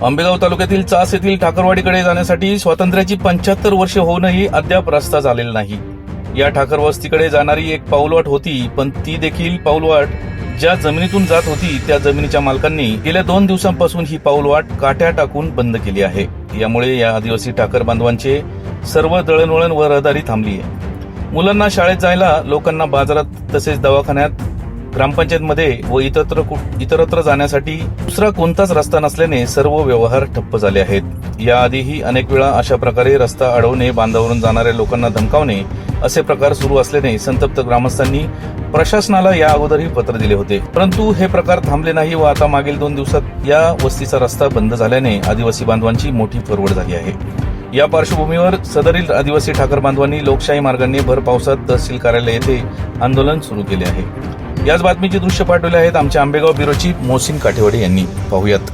आंबेगाव तालुक्यातील चास येथील ठाकरवाडीकडे जाण्यासाठी स्वातंत्र्याची 75 वर्षे होऊनही अद्याप रस्ता झालेला नाही। या ठाकर वस्तीकडे जाणारी एक पाऊलवाट होती, पण ती देखील पाऊलवाट ज्या जमिनीतून जात होती त्या जमिनीच्या मालकांनी गेल्या 2 दिवसांपासून ही पाऊलवाट काट्या टाकून बंद केली आहे। यामुळे या आदिवासी ठाकर बांधवांचे सर्व दळणवळण व रहदारी थांबली आहे। मुलांना शाळेत जायला, लोकांना बाजारात तसेच दवाखान्यात, ग्रामपंचायतमध्ये व इतरत्र जाण्यासाठी दुसरा कोणताच रस्ता नसल्याने सर्व व्यवहार ठप्प झाले आहेत। याआधीही अनेक वेळा अशा प्रकारे रस्ता अडवणे, बांधावरून जाणाऱ्या लोकांना धमकावणे असे प्रकार सुरू असल्याने संतप्त ग्रामस्थांनी प्रशासनाला या अगोदरही पत्र दिले होते, परंतु हे प्रकार थांबले नाही व आता मागील 2 दिवसात या वस्तीचा रस्ता बंद झाल्याने आदिवासी बांधवांची मोठी फरवड झाली आहे। या पार्श्वभूमीवर सदरील आदिवासी ठाकर बांधवांनी लोकशाही मार्गाने भर पावसात तहसील कार्यालय येथे आंदोलन सुरू केले आहे। याच बातमीची दृश्य पाठवले आहेत आमच्या आंबेगाव ब्युरो चीफ मोहसिन काठेवाडी यांनी। पाहुयात।